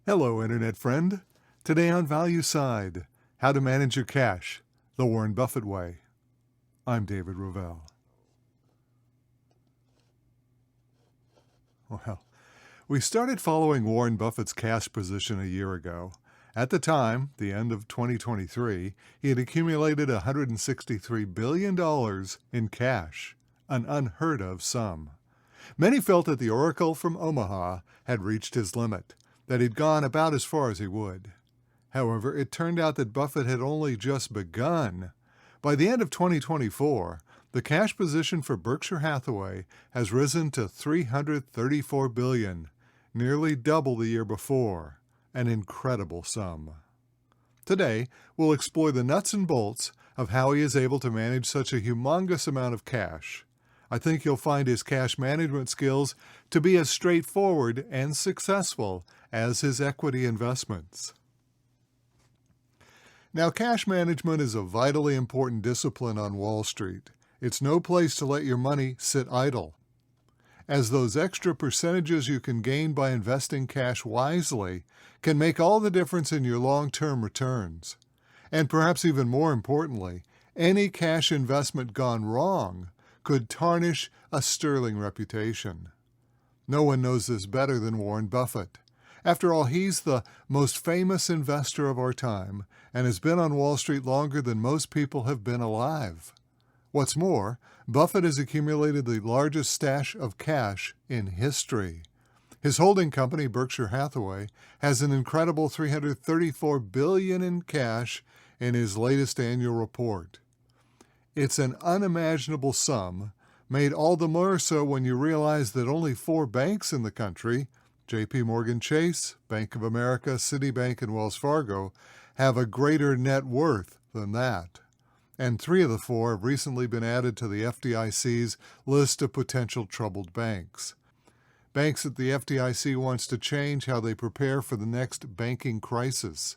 Hello, Internet friend. Today on Value Side, how to manage your cash, the Warren Buffett way. I'm David Rovell. Well, we started following Warren Buffett's cash position a year ago. At the time, the end of 2023, he had accumulated $163 billion in cash, an unheard-of sum. Many felt that the oracle from Omaha had reached his limit, that he'd gone about as far as he would. However, it turned out that Buffett had only just begun. By the end of 2024, the cash position for Berkshire Hathaway has risen to $334 billion, nearly double the year before, an incredible sum. Today, we'll explore the nuts and bolts of how he is able to manage such a humongous amount of cash. I think you'll find his cash management skills to be as straightforward and successful as his equity investments. Now, cash management is a vitally important discipline on Wall Street. It's no place to let your money sit idle, as those extra percentages you can gain by investing cash wisely can make all the difference in your long-term returns. And perhaps even more importantly, any cash investment gone wrong could tarnish a sterling reputation. No one knows this better than Warren Buffett. After all, he's the most famous investor of our time and has been on Wall Street longer than most people have been alive. What's more, Buffett has accumulated the largest stash of cash in history. His holding company, Berkshire Hathaway, has an incredible $334 billion in cash in his latest annual report. It's an unimaginable sum, made all the more so when you realize that only 4 banks in the country, J.P. Morgan Chase, Bank of America, Citibank, and Wells Fargo, have a greater net worth than that. And 3 of the 4 have recently been added to the FDIC's list of potential troubled banks. Banks that the FDIC wants to change how they prepare for the next banking crisis.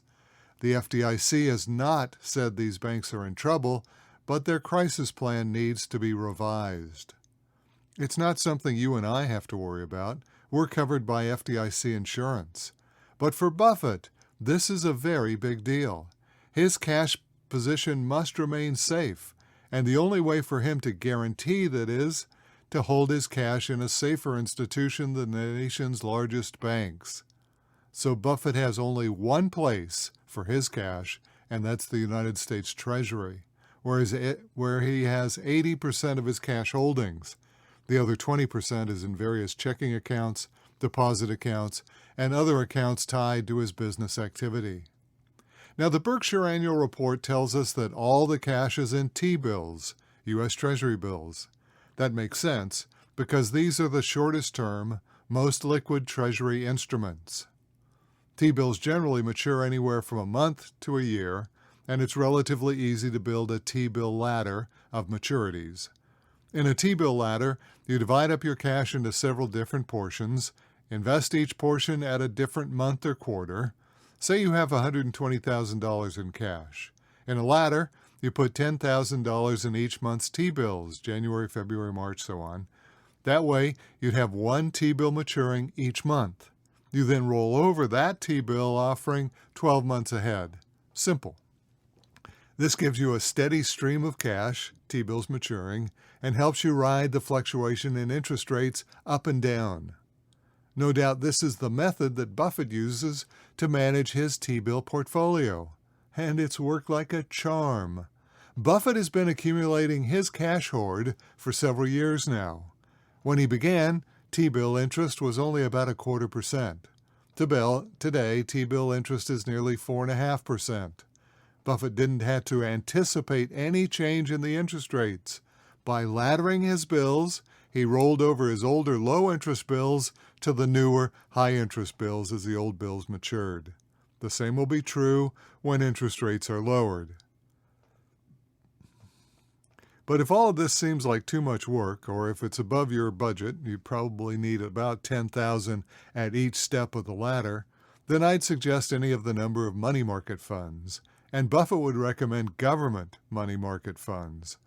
The FDIC has not said these banks are in trouble, but their crisis plan needs to be revised. It's not something you and I have to worry about. We're covered by FDIC insurance. But for Buffett, this is a very big deal. His cash position must remain safe, and the only way for him to guarantee that is to hold his cash in a safer institution than the nation's largest banks. So Buffett has only one place for his cash, and that's the United States Treasury, where he has 80% of his cash holdings. The other 20% is in various checking accounts, deposit accounts, and other accounts tied to his business activity. Now, the Berkshire Annual Report tells us that all the cash is in T-bills, U.S. Treasury bills. That makes sense because these are the shortest term, most liquid Treasury instruments. T-bills generally mature anywhere from a month to a year, and it's relatively easy to build a T-bill ladder of maturities. In a T-bill ladder, you divide up your cash into several different portions, invest each portion at a different month or quarter. Say you have $120,000 in cash. In a ladder, you put $10,000 in each month's T-bills, January, February, March, so on. That way, you'd have one T-bill maturing each month. You then roll over that T-bill offering 12 months ahead. Simple. This gives you a steady stream of cash, T-bills maturing, and helps you ride the fluctuation in interest rates up and down. No doubt this is the method that Buffett uses to manage his T-bill portfolio, and it's worked like a charm. Buffett has been accumulating his cash hoard for several years now. When he began, T-bill interest was only about 0.25%. Today, T-bill interest is nearly 4.5%. Buffett didn't have to anticipate any change in the interest rates. By laddering his bills, he rolled over his older low-interest bills to the newer high-interest bills as the old bills matured. The same will be true when interest rates are lowered. But if all of this seems like too much work, or if it's above your budget, you probably need about $10,000 at each step of the ladder, then I'd suggest any of the number of money market funds. And Buffett would recommend government money market funds.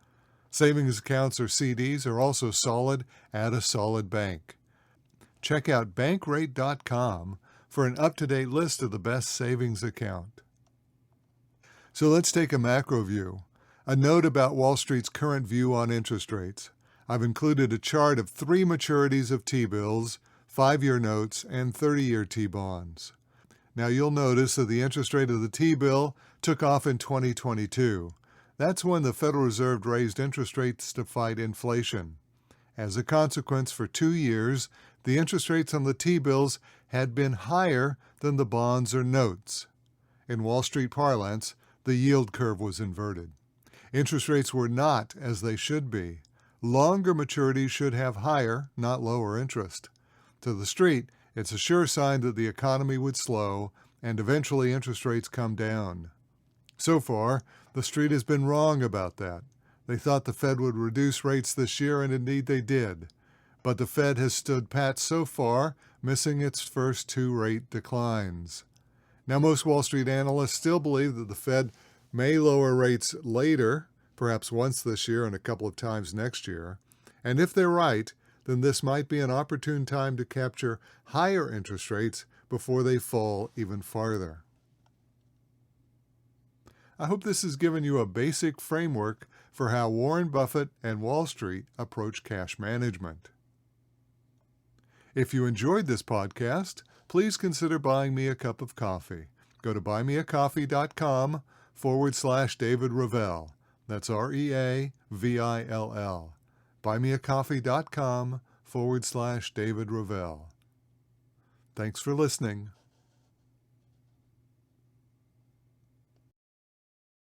Savings accounts or CDs are also solid at a solid bank. Check out bankrate.com for an up-to-date list of the best savings account. So let's take a macro view. A note about Wall Street's current view on interest rates. I've included a chart of 3 maturities of T-bills, 5-year notes, and 30-year T-bonds. Now you'll notice that the interest rate of the T-bill took off in 2022. That's when the Federal Reserve raised interest rates to fight inflation. As a consequence, for 2 years, the interest rates on the T-bills had been higher than the bonds or notes. In Wall Street parlance, the yield curve was inverted. Interest rates were not as they should be. Longer maturities should have higher, not lower interest. To the street, it's a sure sign that the economy would slow and eventually interest rates come down. So far, the street has been wrong about that. They thought the Fed would reduce rates this year, and indeed they did. But the Fed has stood pat so far, missing its first 2 rate declines. Now, most Wall Street analysts still believe that the Fed may lower rates later, perhaps once this year and a couple of times next year. And if they're right, then this might be an opportune time to capture higher interest rates before they fall even farther. I hope this has given you a basic framework for how Warren Buffett and Wall Street approach cash management. If you enjoyed this podcast, please consider buying me a cup of coffee. Go to buymeacoffee.com/David Revell. That's REAVILL. Buymeacoffee.com/David Revell. Thanks for listening.